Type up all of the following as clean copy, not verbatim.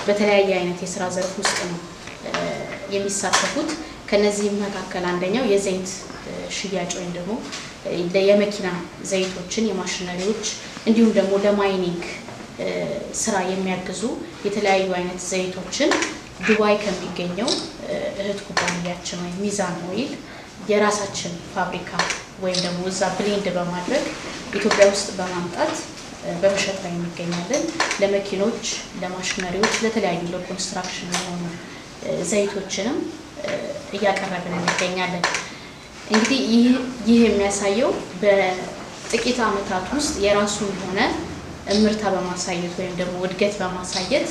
በተለያየ አይነት የሥራ ዘርፍ ውስጥ ነው የሚሳተፉት ከነዚህም መካከል አንደኛው የዘይት ሽያጭ ወይም ደግሞ የመኪና ዘይቶችን የማሽነሪዎች እንዲሁም ደግሞ ለማይኒንግ ስራ የሚያግዙ የተለያዩ አይነት ዘይቶችን ዱባይ ከሚገኘው እህት ኩባንያችን ወይ ሚዛን ኦይል የራሳችን ፋብሪካ ወይም ደግሞ እዛ ብሌንድ በማድረግ ኢትዮጵያ ውስጥ በማምጣት በመሸጥ ላይ እንገኛለን ለመኪኖች ለማሽነሪዎች ለተለያዩ ለኮንስትራክሽን የሆኑ ዘይቶችንም እያቀረብን እንገኛለን እንግዲህ ይህ የሚያሳየው በጥቂት አመታት ውስጥ የራሱ የሆነ እምርታ በማሳየት ወይም ደግሞ እድገት በማሳየት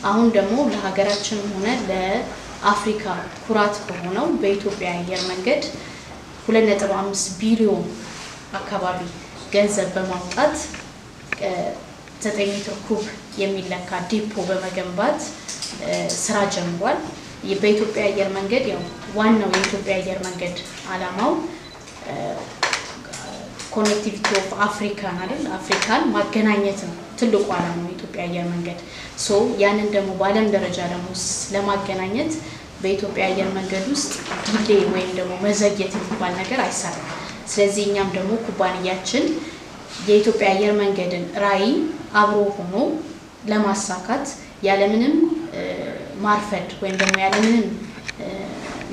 አሁን ደግሞ ለሀገራችን ሆነ ለአፍሪካ ኩራት ሆነው በኢትዮጵያ አየር መንገድ 2.5 ቢሊዮን አካባቢ ገንዘብ በማውጣት 9 ሜትር ኩብ የሚለካ ዲፖ በመገንባት ስራ ጀምሯል በኢትዮጵያ አየር መንገድ ያው ዋናው የኢትዮጵያ አየር መንገድ አላማው ኮኔክቲቪቲ ኦፍ አፍሪካን አይደል አፍሪካን ማገናኘት ነው ትልቁ አላማው የኢትዮጵያ አየር መንገድ ሶ ያንን ደግሞ በዓለም ደረጃ ደግሞ ለማገናኘት በኢትዮጵያ አየር መንገድ ውስጥ ዲሌይ ወይም ደግሞ መዘግየት የሚባል ነገር አይሰራም ስለዚህ እኛም ደግሞ ኩባንያችን የኢትዮጵያ አየር መንገድን ራዕይ አብሮ ሆኖ ለማሳካት ያለምንም ማርፈድ ወይም ደግሞ ያለምንም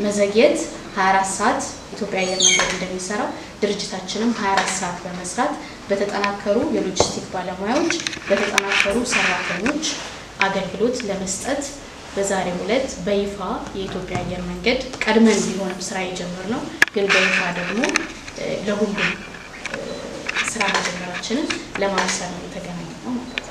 መዘግየት 24 ሰዓት ኢትዮጵያ አየር መንገድ እንደሚሰራ ድርጅታችንም 24 ሰዓት በመስራት በተጠናከሩ የሎጂስቲክ ባለሙያዎች በተጠናከሩ ሰራተኞች አገልግሎት ለመስጠት በዛሬው ዕለት በይፋ የኢትዮጵያ አየር መንገድ ቀድመን ቢሆንም ስራ የጀመርነው ግን በይፋ ደግሞ ለሁሉም ስራ መጀመራችንን ለማመሰገን የተገናኘው ማለት ነው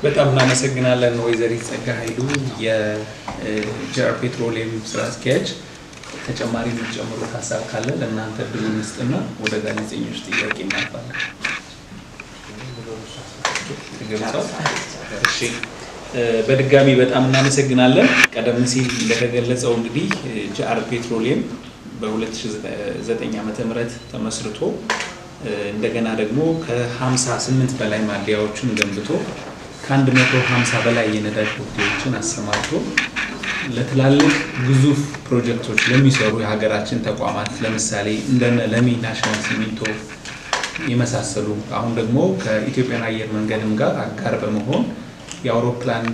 በጣም እናመሰግናለን ወይዘሪት ጸጋ ኃይሉ የጂአር ፔትሮሊየም ስራ አስኪያጅ ተጨማሪ የምትጨምሩት ሐሳብ ካለ ለእናንተ ድሉን እንስጥና ወደ ጋዜጠኞች ጥያቄ እናልፋለን እሺ በድጋሚ በጣም እናመሰግናለን ቀደም ሲል እንደተገለጸው እንግዲህ ጂአር ፔትሮሊየም በ2009 ዓመተ ምህረት ተመስርቶ እንደገና ደግሞ ከ58 በላይ ማደያዎችን ገንብቶ ከ150 በላይ የነዳጅ ቦቴዎችን አሰማርቶ ለትላልቅ ግዙፍ ፕሮጀክቶች ለሚሰሩ የሀገራችን ተቋማት ለምሳሌ እንደነ ለሚ ናሽናል ሲሚንቶ የመሳሰሉ አሁን ደግሞ ከኢትዮጵያ አየር መንገድም ጋር አጋር በመሆን የአውሮፕላን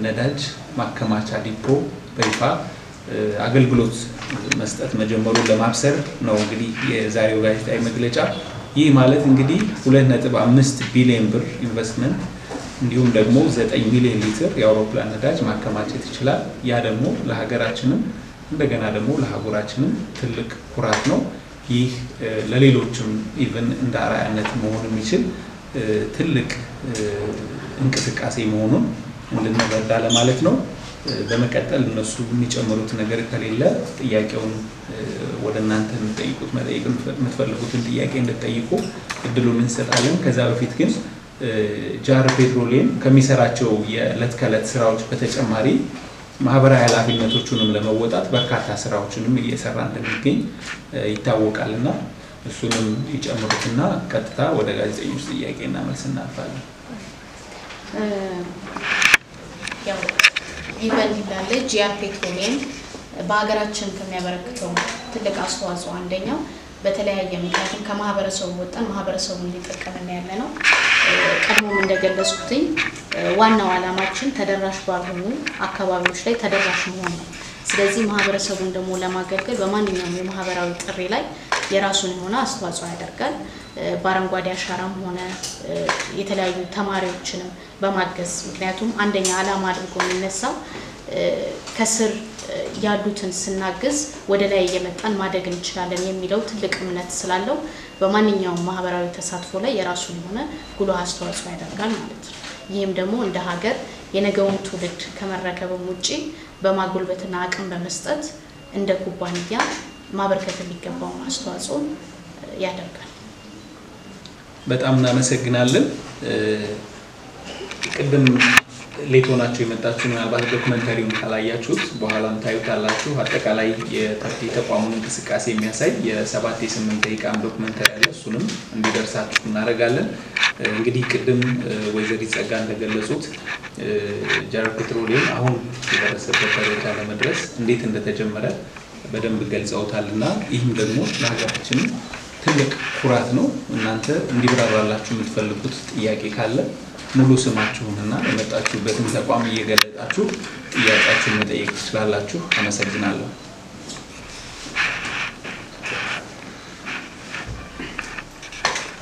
ነዳጅ ማከማቻ ዲፖ በይፋ አገልግሎት መስጠት መጀመሩን ለማብሰር ነው እንግዲህ የዛሬው ጋዜጣዊ መግለጫ ይህ ማለት እንግዲህ 2.5 ቢሊዮን ብር ኢንቨስትመንት እንዲሁም ደግሞ 9 ሚሊዮን ሊትር የአውሮፕላን ነዳጅ ማከማቸት ይችላል ያ ደግሞ ለሀገራችንም እንደገና ደግሞ ለሀገራችንም ትልቅ ኩራት ነው ይህ ለሌሎችም ኢቭን እንደ አርአያነት መሆን የሚችል ትልቅ እንቅስቃሴ መሆኑን እንድንረዳ ለማለት ነው በመቀጠል እነሱ የሚጨምሩት ነገር ከሌለ ጥያቄውን ወደ እናንተ መጠየቅ የምትፈልጉትን ጥያቄ እንድትጠይቁ እድሉን እንሰጣለን ከዛ በፊት ግን ጂአር ፔትሮሊየም ከሚሰራቸው የዕለት ከዕለት ስራዎች በተጨማሪ ማህበራዊ ኃላፊነቶቹንም ለመወጣት በርካታ ስራዎችንም እየሰራ እንደሚገኝ ይታወቃልና እሱንም ይጨምሩትና ቀጥታ ወደ ጋዜጠኞች ጥያቄና መልስ እናልፋለን ያው ይበል ይላል ጂአር ፔትሮሊየም በአገራችን ከሚያበረክተው ትልቅ አስተዋጽኦ አንደኛው በተለያየ ምክንያት ከማህበረሰቡ ወጣን ማህበረሰቡን ሊጠቀመን ያለ ነው ቀድሞም እንደገለጽኩትኝ ዋናው ዓላማችን ተደራሽ ባልሆኑ አካባቢዎች ላይ ተደራሽ መሆን ነው ስለዚህ ማህበረሰቡን ደግሞ ለማገልገል በማንኛውም የማህበራዊ ጥሪ ላይ የራሱን ሆነ አስተዋጽኦ ያደርጋል ባረንጓዴ አሻራም ሆነ የተለያዩ ተማሪዎችንም በማገዝ ምክንያቱም አንደኛ ዓላማ አድርጎ የሚነሳው ከስር ያሉትን ስናገዝ ወደ ላይ እየመጣን ማደግ እንችላለን የሚለው ትልቅ እምነት ስላለው በማንኛውም ማህበራዊ ተሳትፎ ላይ የራሱን ሆነ ጉልህ አስተዋጽኦ ያደርጋል ማለት ነው ይህም ደግሞ እንደ ሀገር የነገውን ትውልድ ከመረከብም ውጪ በማጎልበትና አቅም በመስጠት እንደ ኩባንያ ማበርከት የሚገባው አስተዋጽኦ ያደርጋል በጣም እናመሰግናለን ቅድም ሌቶናቸው የመጣችሁ ምናልባት ዶክመንታሪውን ካላያችሁት በኋላም ታዩታላችሁ አጠቃላይ የተቋሙን እንቅስቃሴ የሚያሳይ የ7-8 ደቂቃ ዶክመንታሪ አለ እሱንም እንዲደርሳችሁ እናደርጋለን እንግዲህ ቅድም ወይዘሪት ጸጋ እንደገለጹት ጃር ፔትሮሊየም አሁን የደረሰበት ደረጃ ለመድረስ እንዴት እንደተጀመረ በደንብ ገልጸውታልና ይህም ደግሞ ለሀገራችን ትልቅ ኩራት ነው። እናንተ እንዲብራራላችሁ የምትፈልጉት ጥያቄ ካለ ሙሉ ስማችሁንና የመጣችሁበትን ተቋም እየገለጻችሁ ጥያቄያችሁን መጠየቅ ትችላላችሁ። አመሰግናለሁ።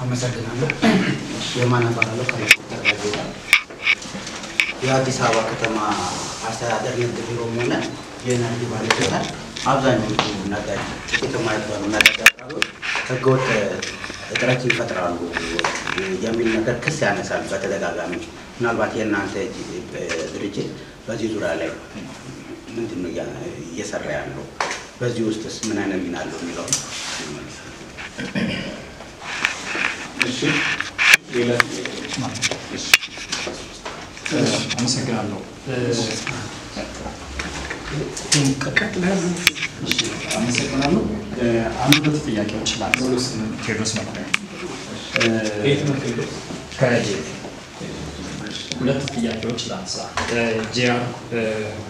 አመሰግናለሁ። የማነ ባላለው ከሪፖርተር ጋዜጣ የአዲስ አበባ ከተማ አስተዳደር ንግድ ቢሮ ሆነ የነርጂ ባለስልጣን አብዛኞቹ ነጋዴ ጥቂት የማይባሉ ነጋዴ አቅራቢዎች ህገወጥ እጥረት ይፈጥራሉ የሚል ነገር ክስ ያነሳል በተደጋጋሚ። ምናልባት የእናንተ ድርጅት በዚህ ዙሪያ ላይ ምንድን ነው እየሰራ ያለው? በዚህ ውስጥስ ምን አይነት ሚና አለው የሚለው እሺ ሌላ አመሰግናለሁ። አመሰግናለሁ። አንድ ሁለት ጥያቄዎች ላንሳ። ቴዎድሮስ መኩሪያ ሁለት ጥያቄዎች ላንሳ። ጂአር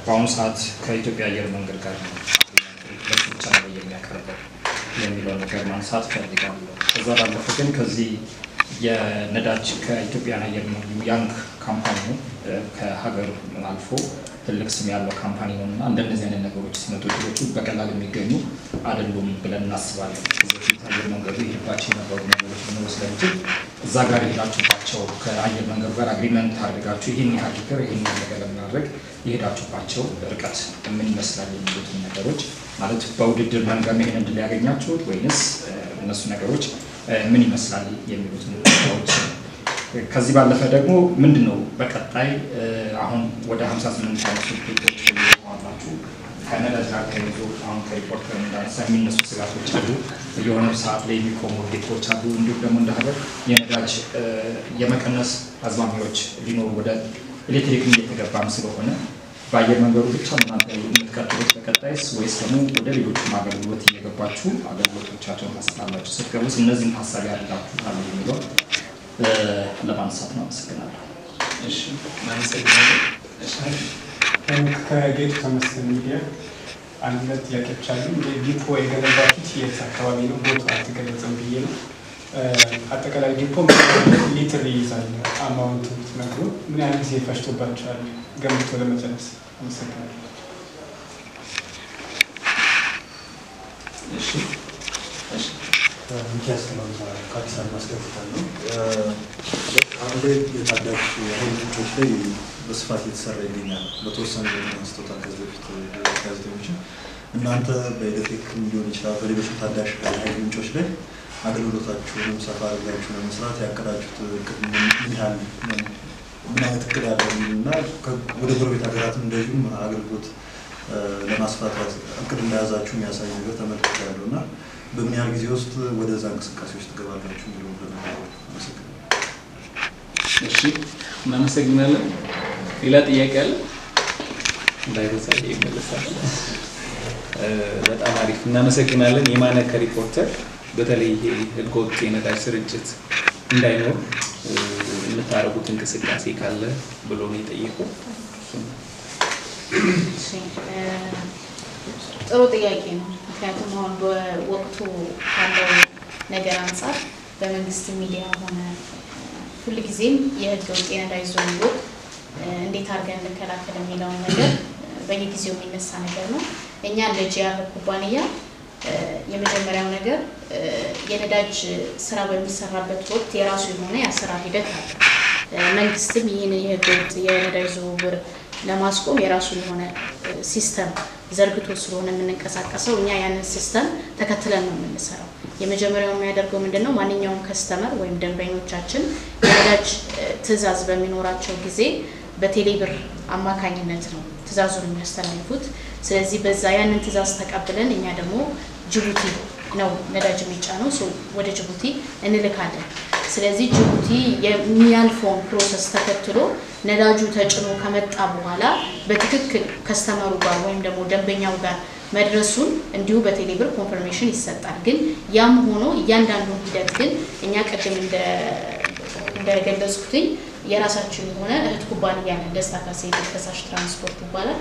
በአሁኑ ሰዓት ከኢትዮጵያ አየር መንገድ ጋር ነው ብቻ ነው የሚያቀርበው የሚለው ነገር ማንሳት ፈልጋለሁ። ከዛ ባለፈ ግን ከዚህ የነዳጅ ከኢትዮጵያ አየር መንገድ ያንግ ካምፓኒ ነው ከሀገር አልፎ ትልቅ ስም ያለው ካምፓኒ ነውና እንደነዚህ አይነት ነገሮች ሲመጡ ድሮቹ በቀላል የሚገኙ አይደሉም ብለን እናስባለን። ከዚህ አየር መንገዱ ይባቸው የነበሩ ነገሮች ነው ስለዚህ እዛ ጋር ይሄዳችሁባቸው ከአየር መንገዱ ጋር አግሪመንት አድርጋችሁ ይሄን ያህል ሊትር ይሄን ነገር ለማድረግ ይሄዳችሁባቸው ርቀት ምን ይመስላል የሚሉት ነገሮች ማለት በውድድር መንገድ ነው እንደ ሊያገኛችሁት ወይንስ እነሱ ነገሮች ምን ይመስላል የሚሉት ነገሮች ከዚህ ባለፈ ደግሞ ምንድነው በቀጣይ አሁን ወደ 58 አይነት ፕሮጀክቶች ተዋላችሁ ከነዳጅ ጋር ተያይዞ አሁን ከሪፖርት ከመንዳሳ የሚነሱ ስጋቶች አሉ። የሆነ ሰዓት ላይ የሚቆሙ ዲፖች አሉ። እንዲሁም ደግሞ እንደ ሀገር የነዳጅ የመቀነስ አዝማሚያዎች ሊኖሩ ወደ ኤሌክትሪክ እየተገባም ስለሆነ በአየር መንገዱ ብቻ እናንተ የምትቀጥሉት በቀጣይስ ወይስ ደግሞ ወደ ሌሎች አገልግሎት እየገባችሁ አገልግሎቶቻቸውን ታሰጣላችሁ? ስትገቡስ እነዚህን ታሳቢ አድርጋችሁ ካሉ የሚለው ለማንሳት ነው። አመሰግናለሁ። እሺ አመሰግናለሁ። እሺ ከጌቱ ተመስገን ሚዲያ አንድ ሁለት ጥያቄዎች አሉ። ዲፖ የገነባችሁት የት አካባቢ ነው? ቦታው አልተገለጸም ብዬ ነው። አጠቃላይ ዲፖ ሊትር ይይዛል? አማውንቱ ትነግሩ? ምን ያህል ጊዜ ፈጅቶባችኋል ገንብቶ ለመጨረስ? አመሰግናለሁ። እሺ እሺ ሚኪያስ ከማንሳት ከአዲስ አበባ ማስገፍታለሁ። አሁን ላይ የታዳሽ የኃይል ምንጮች ላይ በስፋት እየተሰራ ይገኛል። በተወሰነ አንስቶታ ከዚህ በፊት ጋዜጠኞችን እናንተ በኤሌክትሪክ ሊሆን ይችላል በሌሎች ታዳሽ የኃይል ምንጮች ላይ አገልግሎታችሁንም ሰፋ አድርጋችሁ ለመስራት ያቀዳችሁት ምን ያህል ምን አይነት እቅድ አለ እና ወደ ጎረቤት ሀገራትም እንደዚሁም አገልግሎት ለማስፋት እቅድ እንደያዛችሁ የሚያሳይ ነገር ተመልክቻለሁ እና በምን ያህል ጊዜ ውስጥ ወደዛ እንቅስቃሴዎች ትገባላችሁ የሚለው ነገር አመሰግናለሁ። እሺ እናመሰግናለን። ሌላ ጥያቄ አለ? እንዳይረሳ ይመለሳል። በጣም አሪፍ እናመሰግናለን። የማነ ከሪፖርተር በተለይ ህገወጥ የነዳጅ ስርጭት እንዳይኖር የምታረጉት እንቅስቃሴ ካለ ብሎ ነው የጠየቀው። እሺ ጥሩ ጥያቄ ነው። ምክንያቱም አሁን በወቅቱ ካለው ነገር አንፃር በመንግስት ሚዲያ ሆነ ሁልጊዜም የህገወጥ የነዳጅ ዝውውር እንዴት አድርገን እንከላከል የሚለውን ነገር በየጊዜው የሚነሳ ነገር ነው። እኛ እንደ ጂአር ኩባንያ የመጀመሪያው ነገር የነዳጅ ስራ በሚሰራበት ወቅት የራሱ የሆነ የአሰራር ሂደት አለ። መንግስትም ይህን የህገወጥ የነዳጅ ዝውውር ለማስቆም የራሱ የሆነ ሲስተም ዘርግቶ ስለሆነ የምንንቀሳቀሰው እኛ ያንን ሲስተም ተከትለን ነው የምንሰራው። የመጀመሪያው የሚያደርገው ምንድነው? ማንኛውም ከስተመር ወይም ደንበኞቻችን የነዳጅ ትዕዛዝ በሚኖራቸው ጊዜ በቴሌብር አማካኝነት ነው ትዕዛዙን የሚያስተላልፉት። ስለዚህ በዛ ያንን ትዕዛዝ ተቀብለን እኛ ደግሞ ጅቡቲ ነው ነዳጅ የሚጫነው ወደ ጅቡቲ እንልካለን። ስለዚህ ጅቡቲ የሚያልፈውን ፕሮሰስ ተከትሎ ነዳጁ ተጭኖ ከመጣ በኋላ በትክክል ከስተመሩ ጋር ወይም ደግሞ ደንበኛው ጋር መድረሱን እንዲሁ በቴሌብር ኮንፈርሜሽን ይሰጣል። ግን ያም ሆኖ እያንዳንዱ ሂደት ግን እኛ ቀደም እንደ እንደገለጽኩትኝ የራሳቸው የሆነ እህት ኩባንያ ነው ደስታ ካሴ ፈሳሽ ትራንስፖርት ይባላል።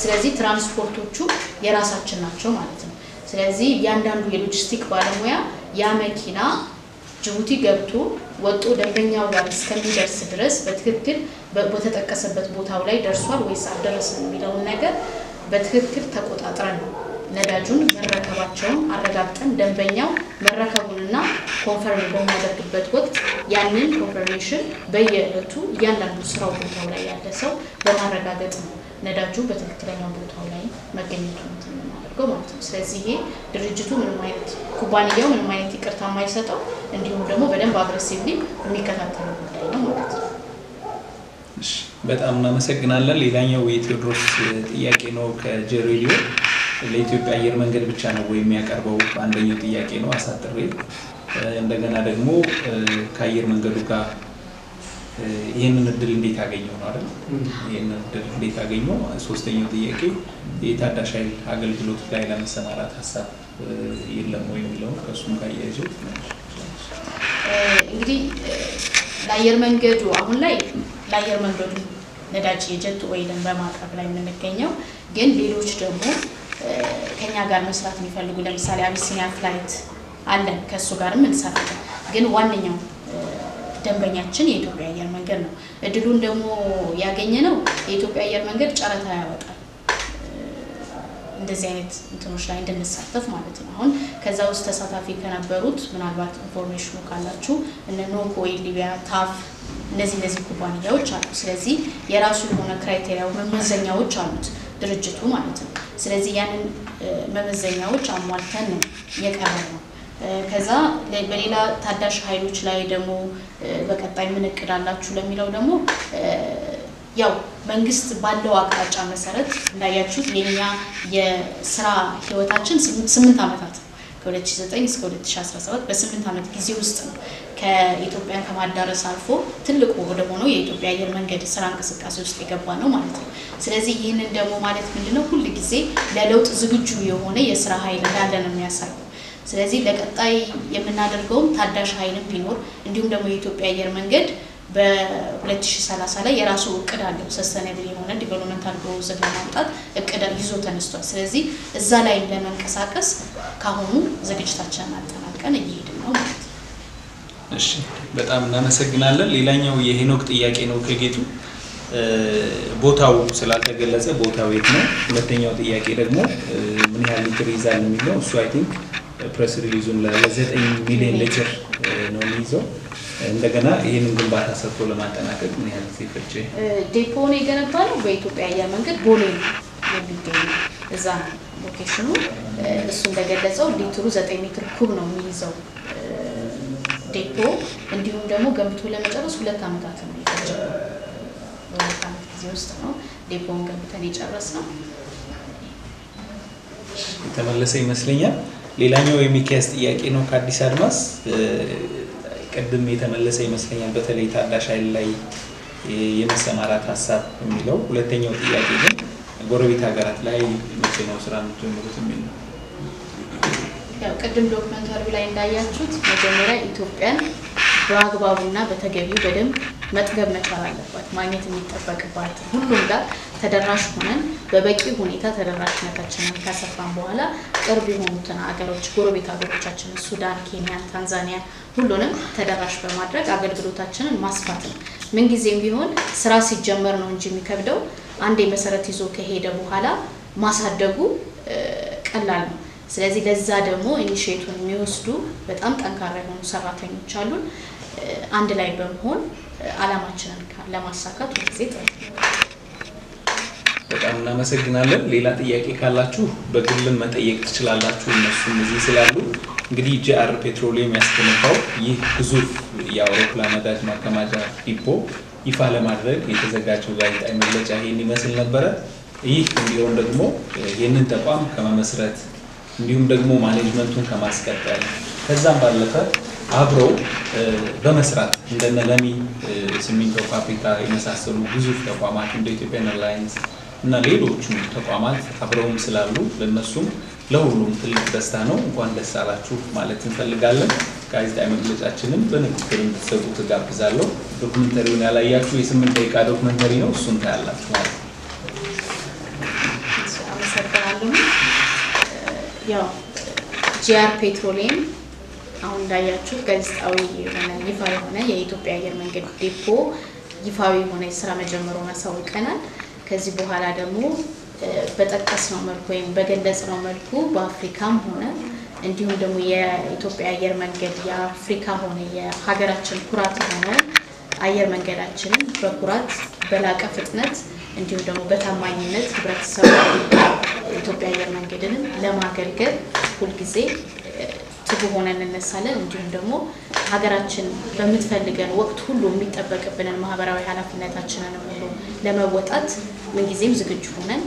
ስለዚህ ትራንስፖርቶቹ የራሳችን ናቸው ማለት ነው። ስለዚህ ያንዳንዱ የሎጂስቲክ ባለሙያ ያ መኪና ጅቡቲ ገብቶ ወጥቶ ደንበኛው ጋር እስከሚደርስ ድረስ በትክክል በተጠቀሰበት ቦታው ላይ ደርሷል ወይስ አልደረሰም የሚለውን ነገር በትክክል ተቆጣጥረን ነዳጁን መረከባቸውን አረጋግጠን ደንበኛው መረከቡንና ኮንፈርም በሚያደርግበት ወቅት ያንን ኮንፈርሜሽን በየዕለቱ እያንዳንዱ ስራው ቦታው ላይ ያለ ሰው በማረጋገጥ ነው ነዳጁ በትክክለኛው ቦታው ላይ መገኘቱን የምናደርገው ማለት ነው። ስለዚህ ይሄ ድርጅቱ ምንም አይነት ኩባንያው ምንም አይነት ይቅርታ የማይሰጠው እንዲሁም ደግሞ በደንብ አግሬሲቭሊ የሚከታተለው ጉዳይ ነው ማለት ነው። በጣም እናመሰግናለን። ሌላኛው የቴዎድሮስ ጥያቄ ነው ከጀሬሊዮ ለኢትዮጵያ አየር መንገድ ብቻ ነው ወይ የሚያቀርበው? አንደኛው ጥያቄ ነው አሳጥሬ። እንደገና ደግሞ ከአየር መንገዱ ጋር ይሄንን እድል እንዴት አገኘው ነው አይደል? ይሄንን እድል እንዴት አገኘው? ሶስተኛው ጥያቄ የታዳሽ ኃይል አገልግሎት ላይ ለመሰማራት ሀሳብ የለም ወይ የሚለው ከሱም ጋር ያይዘው እንግዲህ ለአየር መንገዱ አሁን ላይ ለአየር መንገዱ ነዳጅ የጀት ኦይልን በማቅረብ ላይ የምንገኘው ግን ሌሎች ደግሞ ከኛ ጋር መስራት የሚፈልጉ ለምሳሌ አቢሲኒያ ፍላይት አለን ከሱ ጋርም እንሰራለን። ግን ዋነኛው ደንበኛችን የኢትዮጵያ አየር መንገድ ነው። እድሉን ደግሞ ያገኘነው የኢትዮጵያ አየር መንገድ ጨረታ ያወጣል እንደዚህ አይነት እንትኖች ላይ እንድንሳተፍ ማለት ነው። አሁን ከዛ ውስጥ ተሳታፊ ከነበሩት ምናልባት ኢንፎርሜሽኑ ካላችሁ እነ ኖክ ኦይል ሊቢያ ታፍ እነዚህ ኩባንያዎች አሉ። ስለዚህ የራሱ የሆነ ክራይቴሪያው መመዘኛዎች አሉት ድርጅቱ ማለት ነው። ስለዚህ ያንን መመዘኛዎች አሟልተን ነው የቀረበው። ከዛ በሌላ ታዳሽ ኃይሎች ላይ ደግሞ በቀጣይ ምን እቅዳላችሁ ለሚለው ደግሞ ያው መንግስት ባለው አቅጣጫ መሰረት እንዳያችሁት የኛ የስራ ህይወታችን 8 አመታት ከ2009 እስከ 2017 በ8 አመት ጊዜ ውስጥ ነው ከኢትዮጵያ ከማዳረስ አልፎ ትልቁ ወደ ሆነው የኢትዮጵያ አየር መንገድ ስራ እንቅስቃሴ ውስጥ የገባ ነው ማለት ነው። ስለዚህ ይሄንን ደግሞ ማለት ምንድነው ሁሉ ጊዜ ለለውጥ ዝግጁ የሆነ የስራ ኃይል እንዳለ ነው የሚያሳየው። ስለዚህ ለቀጣይ የምናደርገው ታዳሽ ኃይልም ቢኖር እንዲሁም ደግሞ የኢትዮጵያ አየር መንገድ በ2030 ላይ የራሱ እቅድ አለው ሰስተኔብል የሆነ ዲቨሎፕመንታል ግሮዝ ለማምጣት እቅድ ይዞ ተነስቷል። ስለዚህ እዛ ላይ ለመንቀሳቀስ ካሁኑ ዝግጅታችንን አጠናቀን እየሄድን ነው ማለት ነው። እሺ በጣም እናመሰግናለን። ሌላኛው የሄኖክ ጥያቄ ነው ከጌቱ ቦታው ስላልተገለጸ ቦታው የት ነው? ሁለተኛው ጥያቄ ደግሞ ምን ያህል ሊትር ይዛል የሚለው እሱ አይ ቲንክ ፕሬስ ሪሊዙን ለ9 ሚሊዮን ሊትር ነው የሚይዘው። እንደገና ይሄንን ግንባታ ሰርቶ ለማጠናቀቅ ምን ያህል ጊዜ ፈጀ? ዴፖን የገነባነው በኢትዮጵያ አየር መንገድ ቦሌ የሚገኝ እዛ ሎኬሽኑ እሱ እንደገለጸው ሊትሩ 9 ሜትር ኩብ ነው የሚይዘው ዴፖ። እንዲሁም ደግሞ ገንብቶ ለመጨረስ 2 አመታት ነው የፈጀው። በ2 አመት ጊዜ ውስጥ ነው ዴፖን ገንብተን የጨረስነው። ተመለሰ ይመስለኛል። ሌላኛው የሚካስ ጥያቄ ነው ከአዲስ አድማስ ቀድም የተመለሰ ይመስለኛል በተለይ ታዳሽ ኃይል ላይ የመሰማራት ሀሳብ የሚለው። ሁለተኛው ጥያቄ ግን ጎረቤት ሀገራት ላይ መቼ ነው ስራ የምትጀምሩት የሚል ነው። ያው ቀድም ዶክመንታሪው ላይ እንዳያችሁት መጀመሪያ ኢትዮጵያን በአግባቡና በተገቢው በደንብ መጥገብ መቻል አለባት። ማግኘት የሚጠበቅባት ሁሉም ጋር ተደራሽ ሆነን በበቂ ሁኔታ ተደራሽነታችንን ካሰፋን በኋላ ቅርብ የሆኑትን አገሮች ጎረቤት ሀገሮቻችንን ሱዳን፣ ኬንያ፣ ታንዛኒያ ሁሉንም ተደራሽ በማድረግ አገልግሎታችንን ማስፋት ነው። ምን ጊዜም ቢሆን ስራ ሲጀመር ነው እንጂ የሚከብደው አንዴ መሰረት ይዞ ከሄደ በኋላ ማሳደጉ ቀላል ነው። ስለዚህ ለዛ ደግሞ ኢኒሺዬቲቭን የሚወስዱ በጣም ጠንካራ የሆኑ ሰራተኞች አሉን። አንድ ላይ በመሆን አላማችንን ለማሳካት ወደዚህ ጥረት በጣም እናመሰግናለን። ሌላ ጥያቄ ካላችሁ በግልም መጠየቅ ትችላላችሁ። እነሱም እዚህ ስላሉ እንግዲህ ጂአር ፔትሮሊየም ያስገነባው ይህ ግዙፍ የአውሮፕላን ነዳጅ ማከማቻ ዲፖ ይፋ ለማድረግ የተዘጋጀው ጋዜጣዊ መግለጫ ይሄን ይመስል ነበረ። ይህ እንዲሆን ደግሞ ይህንን ተቋም ከመመስረት እንዲሁም ደግሞ ማኔጅመንቱን ከማስቀጠል ከዛም ባለፈ አብረው በመስራት እንደነ ለሚ ሲሚንቶ ፋብሪካ የመሳሰሉ ግዙፍ ተቋማት እንደ ኢትዮጵያን ኤርላይንስ እና ሌሎችም ተቋማት አብረውም ስላሉ ለነሱም ለሁሉም ትልቅ ደስታ ነው። እንኳን ደስ አላችሁ ማለት እንፈልጋለን። ጋዜጣዊ መግለጫችንን በንግግር እንድትሰጡ ተጋብዛለሁ። ዶክመንተሪውን ያላያችሁ የ8 ደቂቃ ዶክመንተሪ ነው፣ እሱን ታያላችሁ ማለት ነው። አመሰግናለሁ። ያው ጂአር ፔትሮሊየም አሁን እንዳያችሁ ጋዜጣዊ የሆነ ይፋ የሆነ የኢትዮጵያ አየር መንገድ ዴፖ ይፋዊ የሆነ ስራ መጀመሩን አሳውቀናል። ከዚህ በኋላ ደግሞ በተጠቀሰው መልኩ ወይም በገለጽነው መልኩ በአፍሪካም ሆነ እንዲሁም ደግሞ የኢትዮጵያ አየር መንገድ የአፍሪካ ሆነ የሀገራችን ኩራት ሆነ አየር መንገዳችንን በኩራት በላቀ ፍጥነት እንዲሁም ደግሞ በታማኝነት ህብረተሰቡ ኢትዮጵያ አየር መንገድን ለማገልገል ሁሉ ጊዜ ትጉ ሆነን እንነሳለን። እንዲሁም ደግሞ ሀገራችን በምትፈልገን ወቅት ሁሉ የሚጠበቅብንን ማህበራዊ ኃላፊነታችንን ሁሉ ለመወጣት ምን ጊዜም ዝግጁ ሆነን